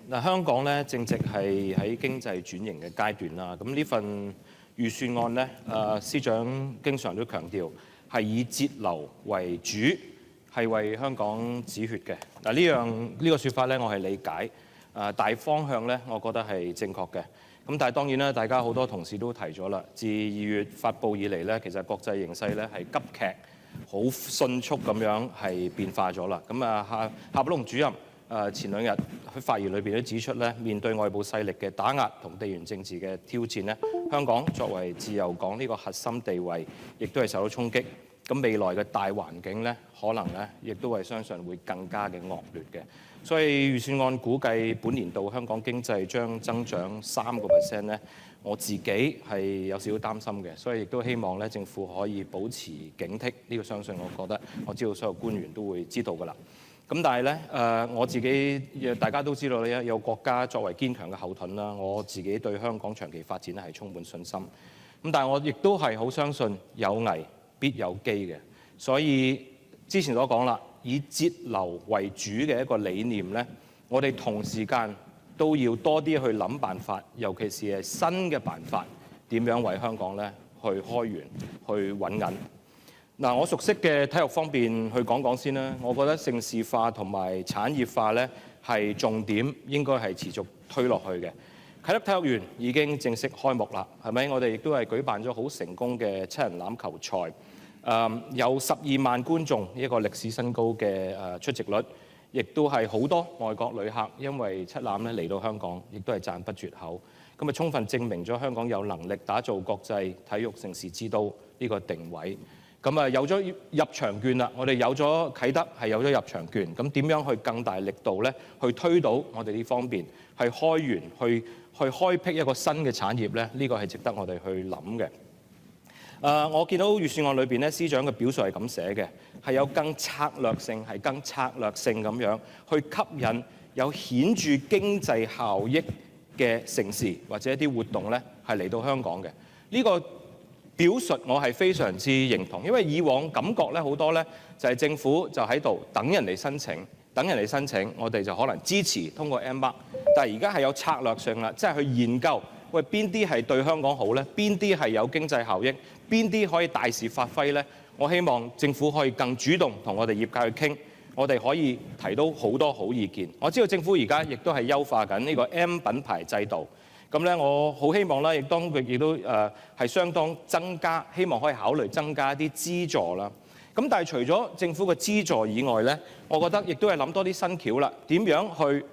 嗱，香港咧正值係喺經濟轉型嘅階段啦。咁呢份預算案咧，司長經常都強調係以節流為主，係為香港止血嘅。嗱，呢個説法咧，我係理解。大方向咧，我覺得係正確嘅。咁但係當然啦，大家好多同事都提咗啦，自2月發布以嚟咧，其實國際形勢咧係急劇、好迅速咁樣係變化咗啦。咁夏寶龍主任前2日喺發言裏邊都指出咧，面對外部勢力嘅打壓同地緣政治嘅挑戰咧，香港作為自由港呢個核心地位，亦都係受到衝擊。咁未來嘅大環境咧，可能咧亦都係相信會更加嘅惡劣嘅。所以預算案估計本年度香港經濟將增長3%咧，我自己係有少少擔心嘅，所以亦都希望咧政府可以保持警惕。呢個相信我知道所有官員都會知道㗎啦。咁但係咧我自己大家都知道咧，有國家作為堅強嘅後盾啦，我自己對香港長期發展咧係充滿信心。咁但係我亦都係好相信有危必有機嘅，所以之前所講啦，以節流為主嘅一個理念咧，我哋同時間都要多啲去諗辦法，尤其是係新嘅辦法，點樣為香港咧去開源、去揾銀。嗱，我熟悉嘅體育方面去講先啦。我覺得盛事化同埋產業化咧係重點，應該係持續推落去嘅。啟德體育園已經正式開幕啦，係咪？我哋亦都係舉辦咗好成功嘅7人欖球賽。有12萬觀眾，一個歷史新高嘅出席率，亦都係好多外國旅客因為七欖咧嚟到香港，亦都係讚不絕口。咁充分證明咗香港有能力打造國際體育盛事之都呢個定位。咁有咗入場券啦，我哋有咗啟德係有咗入場券，咁點樣去更大力度咧去推到我哋呢方面係開源，去開闢一個新嘅產業咧？呢個係值得我哋去諗嘅。我見到預算案裏邊咧，司長嘅表述係咁寫嘅，係有更策略性咁樣去吸引有顯著經濟效益嘅城市或者一啲活動咧，係嚟到香港嘅。呢個表述我係非常之認同，因為以往感覺咧好多咧就係政府就喺度等人嚟申請，我哋就可能支持通過 M+，但係而家係有策略性啦，即係去研究。喂，邊啲係對香港好呢？邊啲係有經濟效益？邊啲可以大肆發揮呢？我希望政府可以更主動同我哋業界去傾，我哋可以提到好多好意見。我知道政府而家亦都係優化緊呢個 M 品牌制度，咁咧我好希望咧，亦當佢亦都係相當增加，希望可以考慮增加一啲資助啦。咁但係除咗政府嘅資助以外咧，我覺得亦都係諗多啲新橋啦，點樣去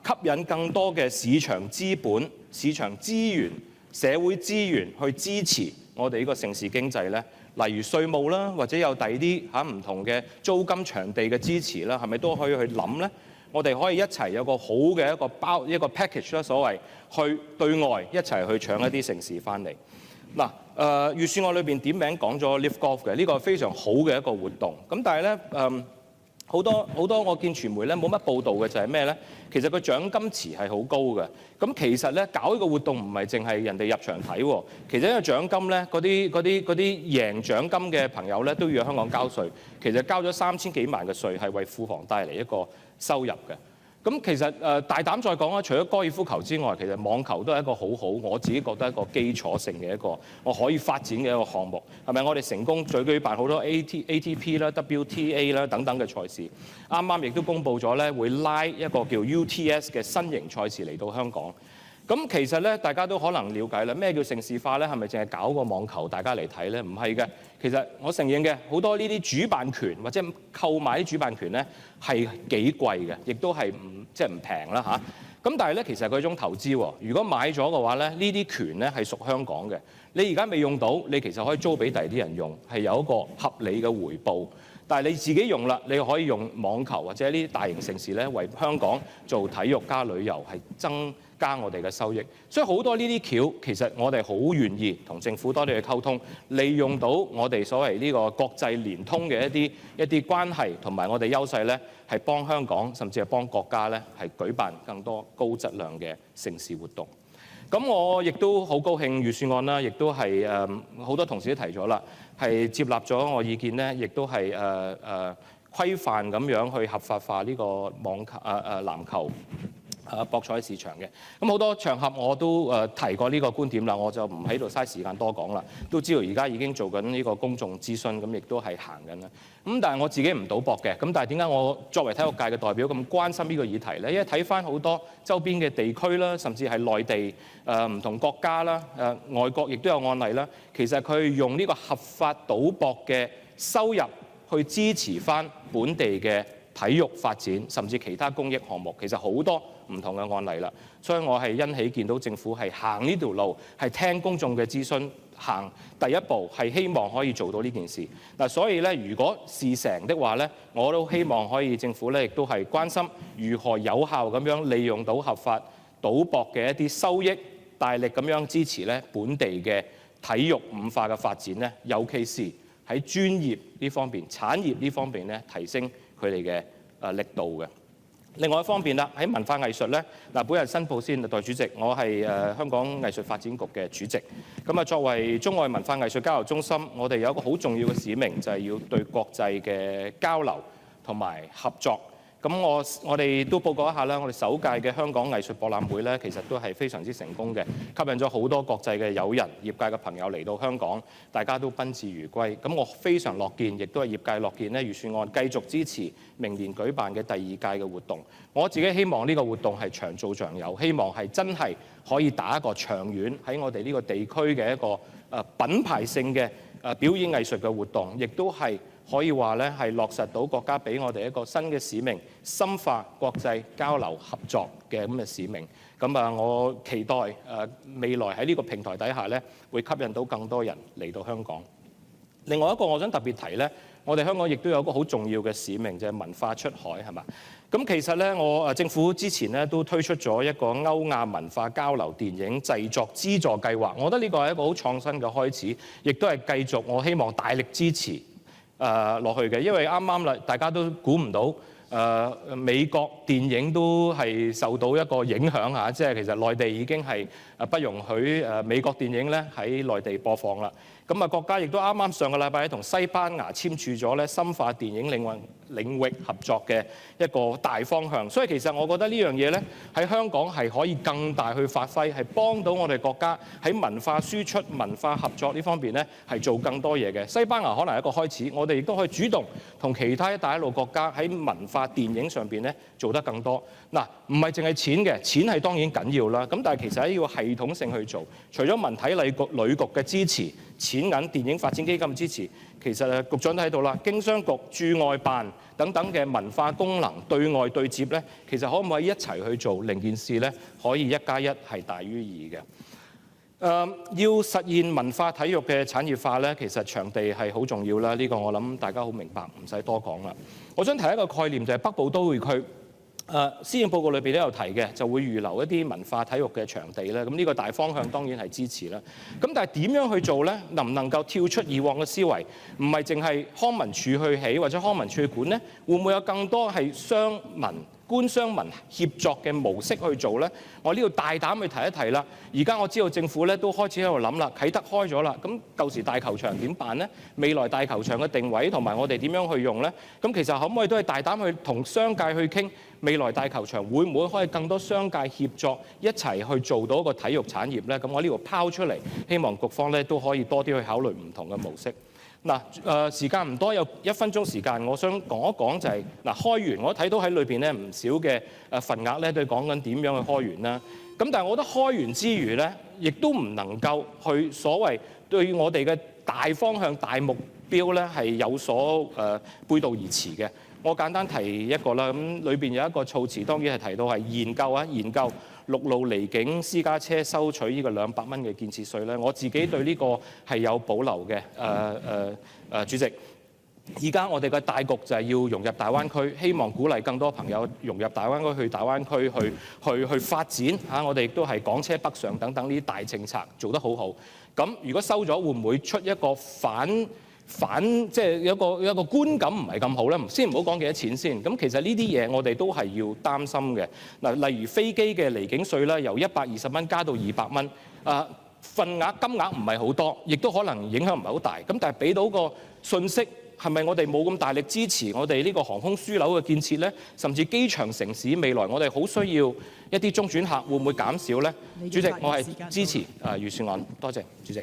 吸引更多嘅市場資本、市場資源、社會資源去支持我哋呢個城市經濟咧？例如稅務啦，或者有第二啲唔同嘅租金場地嘅支持啦，係咪都可以去諗咧？我哋可以一齊有個好嘅一個 package 啦，所謂去對外一齊去搶一啲城市翻嚟。嗱，預算案裏邊點名講咗 Live Golf 嘅，呢個係非常好嘅一個活動。咁但係咧好多我見傳媒咧冇乜報導嘅就係咩咧？其實個獎金池係好高嘅。咁其實咧搞呢個活動唔係淨係人哋入場睇喎，其實呢個獎金咧嗰啲贏獎金嘅朋友咧都要喺香港交稅。其實交咗3000幾萬嘅稅係為庫房帶嚟一個收入嘅。咁其實大膽再講啦，除咗高爾夫球之外，其實網球都係一個好好，我自己覺得一個基礎性嘅一個我可以發展嘅一個項目，係咪？我哋成功舉辦好多 ATP 啦、WTA 啦等等嘅賽事，啱啱亦都公布咗咧會拉一個叫 UTS 嘅新型賽事嚟到香港。咁其實咧，大家都可能了解啦，咩叫盛事化咧？係咪淨係搞個網球大家嚟睇咧？唔係嘅，其實我承認嘅，好多呢啲主辦權或者購買啲主辦權咧係幾貴嘅，亦都係唔平啦嚇。咁但係咧，其實佢係一種投資喎。如果買咗嘅話咧，呢啲權咧係屬香港嘅。你而家未用到，你其實可以租俾第二啲人用，係有一個合理嘅回報。但係你自己用啦，你可以用網球或者呢啲大型盛事咧，為香港做體育加旅遊，係增加我哋嘅收益。所以好多呢啲橋，其實我哋好願意同政府多啲去溝通，利用到我哋所謂呢個國際連通嘅一啲關係同埋我哋優勢咧，係幫香港甚至係幫國家咧，係舉辦更多高質量嘅盛事活動。咁我亦都好高興預算案啦，亦都係好多同事都提咗啦，係接納咗我意見咧，亦都係規範咁樣去合法化呢個籃球博彩市場嘅。咁好多場合我都提過呢個觀點啦，我就唔喺度嘥時間多講啦。都知道而家已經做緊呢個公眾諮詢，咁亦都係行緊啦。咁但係我自己唔賭博嘅，咁但係點解我作為體育界嘅代表咁關心呢個議題呢？因為睇翻好多周邊嘅地區啦，甚至係內地唔同國家啦，外國亦都有案例啦。其實佢用呢個合法賭博嘅收入去支持翻本地嘅體育發展，甚至其他公益項目，其實好多唔同嘅案例啦。所以我係欣喜見到政府係行呢條路，係聽公眾嘅諮詢，行第一步係希望可以做到呢件事。嗱，所以咧，如果事成的話咧，我都希望可以政府咧亦都係關心如何有效咁樣利用到合法賭博嘅一啲收益，大力咁樣支持咧本地嘅體育文化嘅發展咧，尤其是喺專業呢方面、產業呢方面咧提升佢哋嘅力度嘅。另外一方面啦，喺文化藝術咧，嗱，本人申報先，代主席，我係香港藝術發展局嘅主席。咁啊，作為中外文化藝術交流中心，我哋有一個好重要嘅使命，就係要對國際嘅交流同埋合作。咁我哋都報告一下啦，我哋首屆嘅香港藝術博覽會咧，其實都係非常之成功嘅，吸引咗好多國際嘅友人、業界嘅朋友嚟到香港，大家都賓至如歸。咁我非常樂見，亦都係業界樂見咧，預算案繼續支持明年舉辦嘅第二屆嘅活動。我自己希望呢個活動係長做長有，希望係真係可以打一個長遠喺我哋呢個地區嘅一個品牌性嘅表演藝術嘅活動，亦都係可以話咧係落實到國家俾我哋一個新嘅使命，深化國際交流合作嘅咁嘅使命。咁啊，我期待未來喺呢個平台底下咧，會吸引到更多人嚟到香港。另外一個我想特別提咧，我哋香港亦都有一個好重要嘅使命，就係文化出海，係嘛？咁其實咧，政府之前咧都推出咗一個歐亞文化交流電影製作資助計劃，我覺得呢個係一個好創新嘅開始，亦都係繼續我希望大力支持落去嘅，因為啱啱啦，大家都估唔到美國電影都係受到一個影響嚇，即係其實內地已經係不容許美國電影咧喺內地播放啦。咁啊，國家亦都啱啱上個禮拜同西班牙簽署咗咧深化電影領域合作嘅一個大方向，所以其實我覺得呢樣嘢咧喺香港係可以更大去發揮，係幫到我哋國家喺文化輸出、文化合作呢方面咧係做更多嘢嘅。西班牙可能係一個開始，我哋亦都可以主動同其他一帶一路國家喺文化電影上邊咧做得更多。嗱，唔係淨係錢嘅，錢係當然緊要啦。咁但係其實係要系統性去做，除咗文體旅局嘅支持、錢銀電影發展基金支持，其實局長都喺度啦，經商局駐外辦等等嘅文化功能對外對接咧，其實可唔可以一齊去做，令件事咧可以1+1係大於2嘅。要實現文化體育嘅產業化咧，其實場地係好重要啦。呢個我諗大家好明白，唔使多講啦。我想提一個概念，就係北部都會區。施政報告裏邊都有提嘅，就會預留一啲文化體育嘅場地咧。咁呢個大方向當然係支持啦。咁但係點樣去做咧？能唔能夠跳出以往嘅思維？唔係淨係康文署去起或者康文署去管咧？會唔會有更多係商民、官商民協作嘅模式去做咧？我呢度大膽去提一提啦。而家我知道政府咧都開始喺度諗啦，啟德開咗啦。咁舊時大球場點辦咧？未來大球場嘅定位同埋我哋點樣去用咧？咁其實可唔可以都係大膽去同商界去傾？未來大球場會唔會可以更多商界協作一齊去做到一個體育產業咧？咁我呢度拋出嚟，希望局方咧都可以多啲去考慮唔同嘅模式。嗱，時間唔多，有1分鐘時間，我想講一講就係開源。我睇到喺裏邊咧唔少嘅份額咧都係講緊點樣去開源啦。咁但係我覺得開源之餘咧，亦都唔能夠去所謂對我哋嘅大方向、大目標咧係有所背道而馳嘅。我簡單提一個啦，咁裏邊有一個措辭，當然係提到係研究陸路離境私家車收取呢個200蚊嘅建設稅咧。我自己對呢個係有保留嘅。主席，而家我哋嘅大局就係要融入大灣區，希望鼓勵更多朋友融入大灣區，去大灣區去發展嚇。我哋亦都係港車北上等等呢啲大政策做得好好。咁如果收咗，會唔會出一個反即係有一個觀感唔係咁好咧？先唔好講幾多錢先。咁其實呢啲嘢我哋都係要擔心嘅。嗱，例如飛機嘅離境稅啦，由120蚊加到200蚊。份額金額唔係好多，亦都可能影響唔係好大。咁但係俾到個信息係咪我哋冇咁大力支持我哋呢個航空樞紐嘅建設呢？甚至機場城市未來我哋好需要一啲中轉客，會唔會減少呢？主席，我係支持預算案，多謝主席。